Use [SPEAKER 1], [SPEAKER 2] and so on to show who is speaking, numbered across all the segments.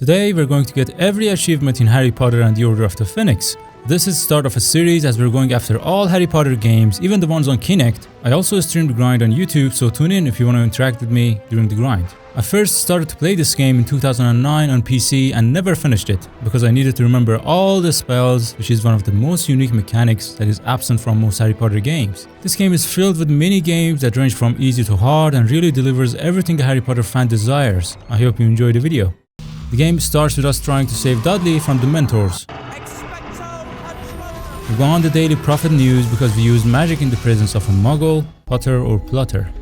[SPEAKER 1] Today we're going to get every achievement in Harry Potter and the Order of the Phoenix. This is the start of a series as we're going after all Harry Potter games, even the ones on Kinect. I also stream the grind on YouTube, so tune in if you want to interact with me during the grind. I first started to play this game in 2009 on PC and never finished it, because I needed to remember all the spells, which is one of the most unique mechanics that is absent from most Harry Potter games. This game is filled with mini games that range from easy to hard and really delivers everything a Harry Potter fan desires. I hope you enjoy the video. The game starts with us trying to save Dudley from the Mentors. We go on the Daily Prophet news because we use magic in the presence of a Muggle, Potter or Plotter.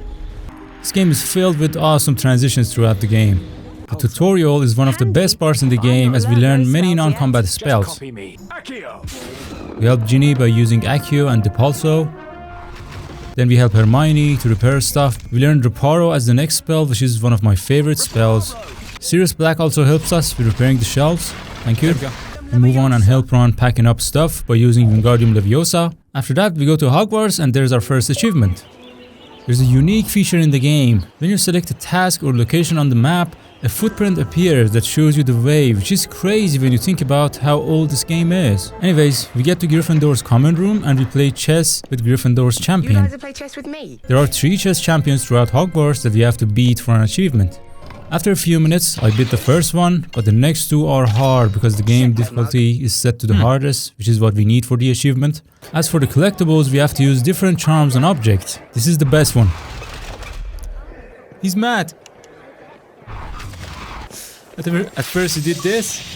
[SPEAKER 1] This game is filled with awesome transitions throughout the game. The tutorial is one of the best parts in the game as we learn many non-combat spells. We help Ginny by using Accio and Depulso. Then we help Hermione to repair stuff. We learn Reparo as the next spell, which is one of my favorite spells. Sirius Black also helps us with repairing the shelves. Thank you. We move on and help Ron packing up stuff by using Wingardium Leviosa. After that we go to Hogwarts and there's our first achievement. There's a unique feature in the game. When you select a task or location on the map, a footprint appears that shows you the way, which is crazy when you think about how old this game is. Anyways, we get to Gryffindor's common room and we play chess with Gryffindor's champion.
[SPEAKER 2] You guys play chess with me?
[SPEAKER 1] There are 3 chess champions throughout Hogwarts that we have to beat for an achievement. After a few minutes, I beat the first one, but the next 2 are hard because the game difficulty is set to the hardest, which is what we need for the achievement. As for the collectibles, we have to use different charms and objects. This is the best one. He's mad. At first he did this,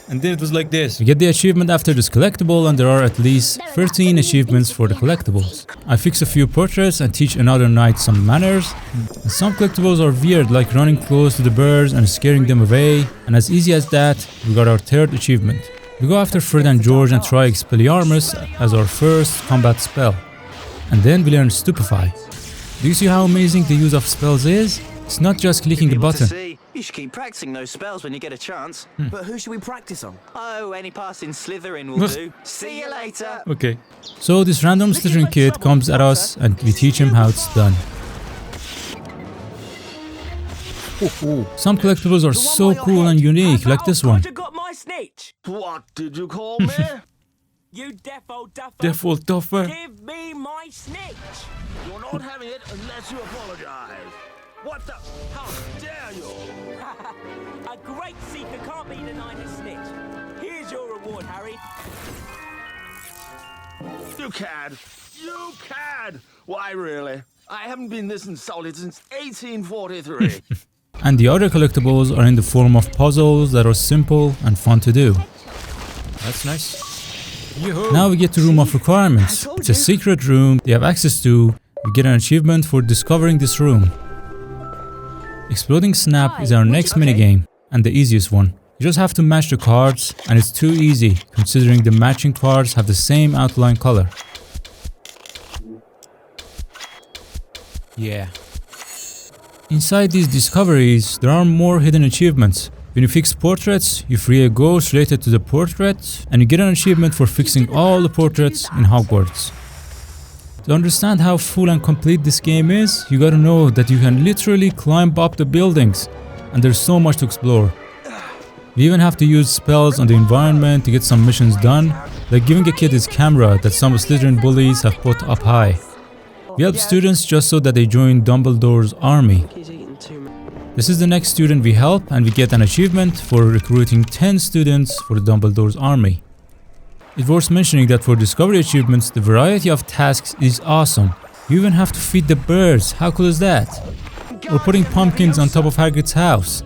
[SPEAKER 1] and then it was like this. We get the achievement after this collectible, and there are at least 13 achievements for the collectibles. I fix a few portraits and teach another knight some manners. And some collectibles are weird, like running close to the birds and scaring them away. And as easy as that, we got our 3rd achievement. We go after Fred and George and try Expelliarmus as our first combat spell. And then we learn Stupefy. Do you see how amazing the use of spells is? It's not just clicking a button.
[SPEAKER 3] You should keep practicing those spells when you get a chance.
[SPEAKER 2] But who should we practice on?
[SPEAKER 3] Oh, any passing Slytherin will do. See you later.
[SPEAKER 1] Okay. So this random Slytherin kid comes at us and we teach him how it's done. Some collectibles are so cool and unique, like this one.
[SPEAKER 4] What did you call me?
[SPEAKER 5] You deaf old duffer.
[SPEAKER 1] Deaf old duffer.
[SPEAKER 5] Give me my snitch.
[SPEAKER 4] You're not having it unless you apologize. What the? How dare you?
[SPEAKER 5] A great seeker can't be denied a snitch. Here's your reward, Harry.
[SPEAKER 4] You cad. You cad. Why, really? I haven't been this insulted since 1843.
[SPEAKER 1] And the other collectibles are in the form of puzzles that are simple and fun to do. That's nice. Now we get to Room of Requirements. It's a secret room they have access to. We get an achievement for discovering this room. Exploding Snap is our next minigame, and the easiest one. You just have to match the cards, and it's too easy, considering the matching cards have the same outline color. Yeah. Inside these discoveries, there are more hidden achievements. When you fix portraits, you free a ghost related to the portrait, and you get an achievement for fixing all the portraits in Hogwarts. To understand how full and complete this game is, you gotta know that you can literally climb up the buildings, and there's so much to explore. We even have to use spells on the environment to get some missions done, like giving a kid his camera that some Slytherin bullies have put up high. We help students just so that they join Dumbledore's army. This is the next student we help, and we get an achievement for recruiting 10 students for Dumbledore's army. It's worth mentioning that for discovery achievements, the variety of tasks is awesome. You even have to feed the birds, how cool is that? Or putting pumpkins on top of Hagrid's house.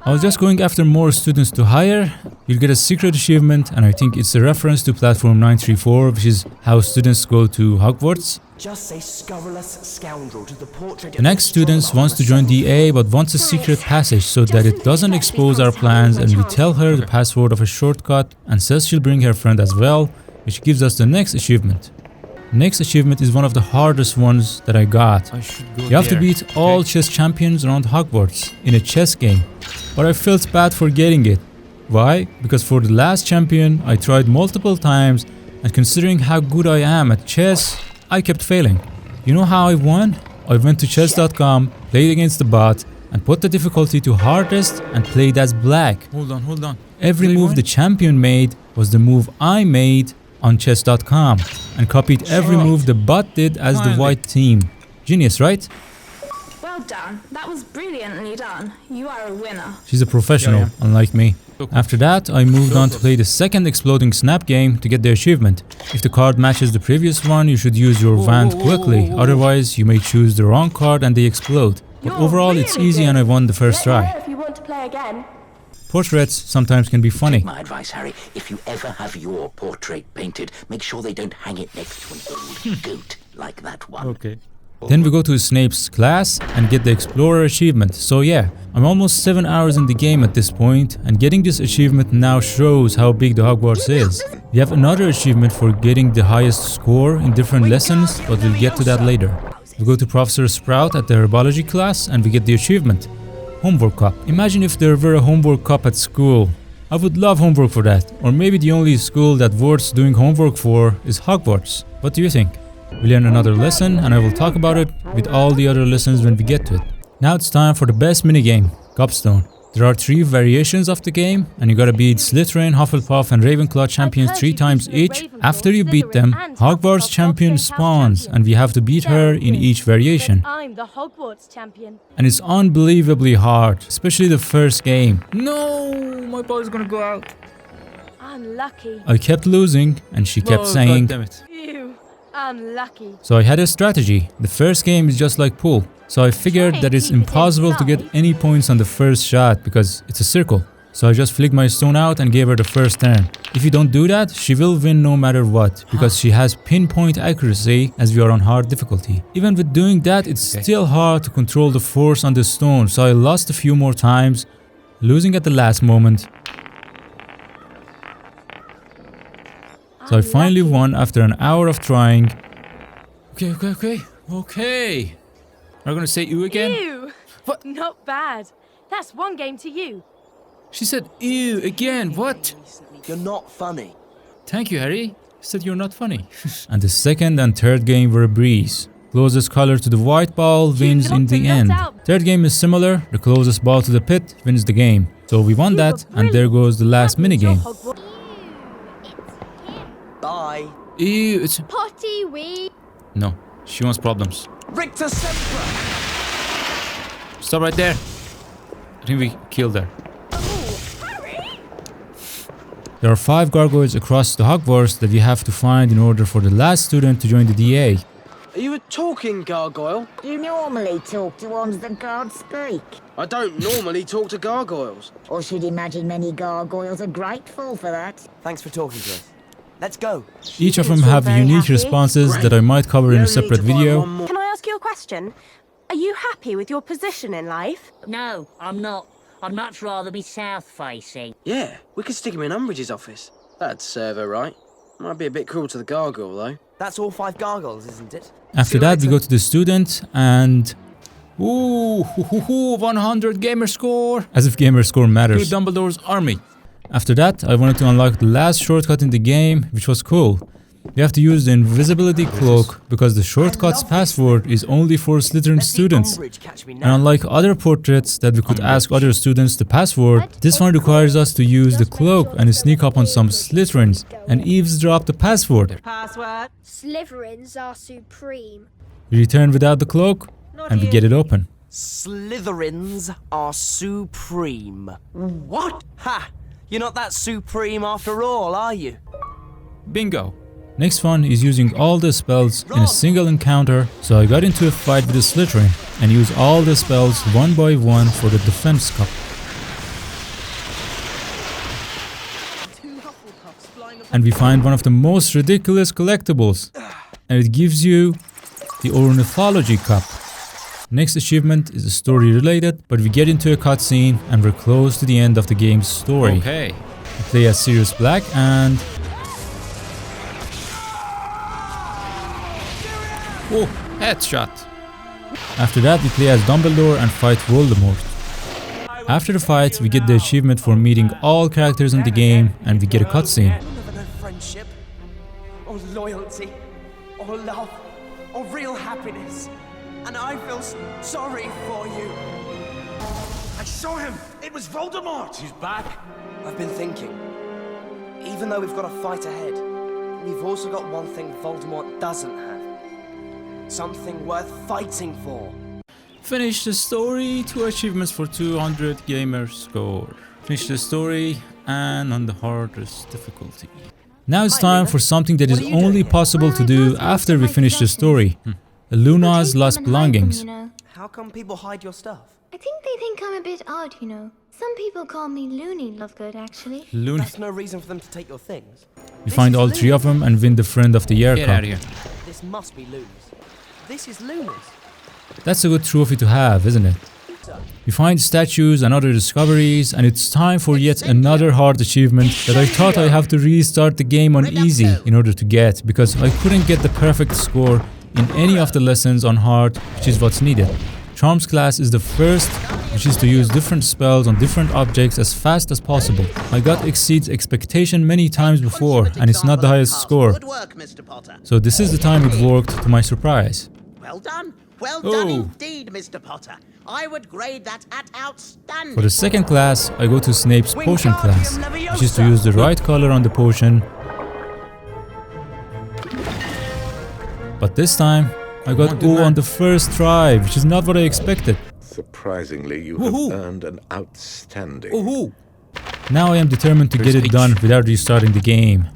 [SPEAKER 1] I was just going after more students to hire. You'll get a secret achievement, and I think it's a reference to Platform 934, which is how students go to Hogwarts.
[SPEAKER 2] Just say scurrilous scoundrel to the portrait.
[SPEAKER 1] The next student wants to join DA but wants a secret passage so that it doesn't expose our plans, and we tell her the password of a shortcut and says she'll bring her friend as well, which gives us the next achievement. Next achievement is one of the hardest ones that I got. You have to beat all chess champions around Hogwarts in a chess game, but I felt bad for getting it. Why? Because for the last champion I tried multiple times, and considering how good I am at chess, I kept failing. You know how I won? I went to chess.com, played against the bot, and put the difficulty to hardest and played as black. Hold on. Every move the champion made was the move I made on chess.com and copied every move the bot did as the white team. Genius, right?
[SPEAKER 6] Well done. That was brilliantly done. You are a winner.
[SPEAKER 1] She's a professional, unlike me. After that, I moved on to play the second exploding snap game to get the achievement. If the card matches the previous one, you should use your wand quickly, otherwise you may choose the wrong card and they explode. But overall it's easy and I won the first try.
[SPEAKER 6] If you want to play again.
[SPEAKER 1] Portraits sometimes can be funny.
[SPEAKER 7] My advice, Harry, if you ever have your portrait painted, make sure they don't hang it next to an old goat like that one.
[SPEAKER 1] Okay. Then we go to Snape's class and get the Explorer achievement. So yeah, I'm almost 7 hours in the game at this point, and getting this achievement now shows how big the Hogwarts is. We have another achievement for getting the highest score in different lessons, but we'll get to that later. We go to Professor Sprout at the herbology class and we get the achievement. Homework cup. Imagine if there were a homework cup at school. I would love homework for that. Or maybe the only school that worth doing homework for is Hogwarts. What do you think? We learn another lesson and I will talk about it with all the other lessons when we get to it. Now it's time for the best minigame, Gobstone. There are 3 variations of the game and you gotta beat Slytherin, Hufflepuff and Ravenclaw champions 3 times each. After you beat them, Hogwarts champion spawns and we have to beat her in each variation.
[SPEAKER 8] I'm the Hogwarts champion.
[SPEAKER 1] And it's unbelievably hard, especially the first game. No, my ball is gonna go out.
[SPEAKER 8] Unlucky.
[SPEAKER 1] I kept losing and she kept saying,
[SPEAKER 8] Ew. Unlucky.
[SPEAKER 1] so I had a strategy. The first game is just like pool. So I figured that it's impossible to get any points on the first shot because it's a circle. So I just flicked my stone out and gave her the first turn. If you don't do that, she will win no matter what because she has pinpoint accuracy as we are on hard difficulty. Even with doing that, it's still hard to control the force on the stone. So I lost a few more times, losing at the last moment. So I finally won after an hour of trying. Okay. Are you gonna say ew again?
[SPEAKER 8] Ew.
[SPEAKER 1] What?
[SPEAKER 8] Not bad. That's one game to you.
[SPEAKER 1] She said ew again, what?
[SPEAKER 2] You're not funny.
[SPEAKER 1] Thank you, Harry. He said you're not funny. And the second and third game were a breeze. Closest color to the white ball wins in the end. Third game is similar. The closest ball to the pit wins the game. So we won that, and there goes the last minigame.
[SPEAKER 2] Bye.
[SPEAKER 1] Ew, it's...
[SPEAKER 8] Potty wee.
[SPEAKER 1] No, she wants problems.
[SPEAKER 2] Rictor Sempra!
[SPEAKER 1] Stop right there. I think we killed her. There are 5 gargoyles across the Hogwarts that you have to find in order for the last student to join the DA.
[SPEAKER 9] Are you a talking gargoyle?
[SPEAKER 10] Do you normally talk to ones that can't speak?
[SPEAKER 9] I don't normally talk to gargoyles.
[SPEAKER 10] Or should imagine many gargoyles are grateful for that.
[SPEAKER 2] Thanks for talking to us. Let's go.
[SPEAKER 1] Each of them have unique responses that I might cover in a separate video.
[SPEAKER 8] Can I ask you a question? Are you happy with your position in life?
[SPEAKER 11] No, I'm not. I'd much rather be south-facing.
[SPEAKER 9] Yeah, we could stick him in Umbridge's office. That'd serve her right. Might be a bit cruel to the gargoyle, though.
[SPEAKER 2] That's all 5 gargoyles, isn't it?
[SPEAKER 1] After that, we go to the student and... Ooh, 100 gamer score! As if gamer score matters. To Dumbledore's army. After that, I wanted to unlock the last shortcut in the game, which was cool. You have to use the invisibility cloak because the shortcut's password is only for Slytherin students. And unlike other portraits that we could ask other students the password, this one requires us to use the cloak and sneak up on some Slytherins and eavesdrop the password.
[SPEAKER 8] Password. Slytherins are supreme.
[SPEAKER 1] We return without the cloak and we get it open.
[SPEAKER 2] Slytherins are supreme. What? Ha! You're not that supreme after all, are you?
[SPEAKER 1] Bingo! Next one is using all the spells in a single encounter, so I got into a fight with a Slytherin and used all the spells one by one for the defense cup. And we find one of the most ridiculous collectibles, and it gives you the ornithology cup. Next achievement is story related, but we get into a cutscene and we're close to the end of the game's story. Okay. We play as Sirius Black and... Oh, headshot. After that, we play as Dumbledore and fight Voldemort. After the fight, we get the achievement for meeting all characters in the game and we get a cutscene.
[SPEAKER 2] Never know friendship, or loyalty, or love, or real happiness. And I feel sorry for you.
[SPEAKER 4] I saw him. It was Voldemort.
[SPEAKER 5] He's back.
[SPEAKER 2] I've been thinking. Even though we've got a fight ahead, we've also got one thing Voldemort doesn't have. Something worth fighting for.
[SPEAKER 1] Finish the story, 2 achievements for 200 gamer score. Finish the story and on the hardest difficulty. Now it's time for something that is only possible to do after we finish the story. Luna's lost belongings.
[SPEAKER 2] How come people hide your stuff?
[SPEAKER 12] I think they think I'm a bit odd, you know. Some people call me Loony Lovegood, actually.
[SPEAKER 1] Loony.
[SPEAKER 2] That's no reason for them to take your things.
[SPEAKER 1] We find all 3 of them and win the Friend of the Year
[SPEAKER 2] Get
[SPEAKER 1] cup.
[SPEAKER 2] out of here. This must be Luna's. This is Luna's.
[SPEAKER 1] That's a good trophy to have, isn't it? We find statues and other discoveries, and it's time for yet another hard achievement that I thought I have to restart the game on easy in order to get, because I couldn't get the perfect score in any of the lessons on hard, which is what's needed. Charms class is the first, which is to use different spells on different objects as fast as possible. I got exceeds expectation many times before, and it's not the highest score.
[SPEAKER 13] Good work, Mr. Potter.
[SPEAKER 1] So this is the time it worked, to my surprise.
[SPEAKER 13] Well done. Well done indeed, Mr. Potter. I would grade that at outstanding.
[SPEAKER 1] For the second class, I go to Snape's potion class, which is to use the right color on the potion. But this time, I got O on the first try, which is not what I expected.
[SPEAKER 14] Surprisingly, you have earned an outstanding.
[SPEAKER 1] Now I am determined to get it done without restarting the game.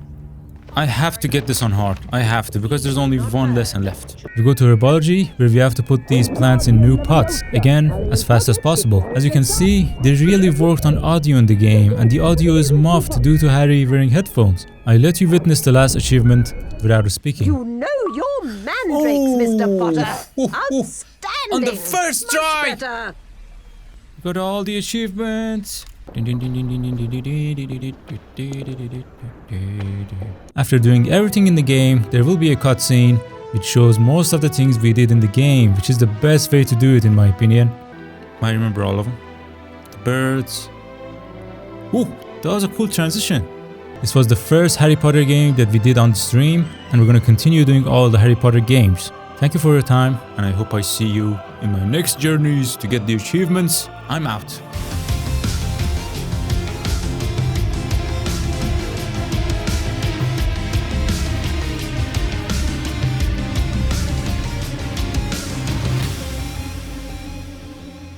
[SPEAKER 1] I have to get this on hard. I have to, because there's only one lesson left. We go to herbology, where we have to put these plants in new pots, again, as fast as possible. As you can see, they really worked on audio in the game, and the audio is muffled due to Harry wearing headphones. I let you witness the last achievement without speaking.
[SPEAKER 15] You know your mandrakes, Mr. Potter. Outstanding.
[SPEAKER 1] On the first try!
[SPEAKER 15] Much better.
[SPEAKER 1] Got all the achievements. After doing everything in the game, there will be a cutscene which shows most of the things we did in the game, which is the best way to do it in my opinion. I remember all of them. The birds. Ooh, that was a cool transition. This was the first Harry Potter game that we did on the stream, and we're gonna continue doing all the Harry Potter games. Thank you for your time, and I hope I see you in my next journeys to get the achievements. I'm out.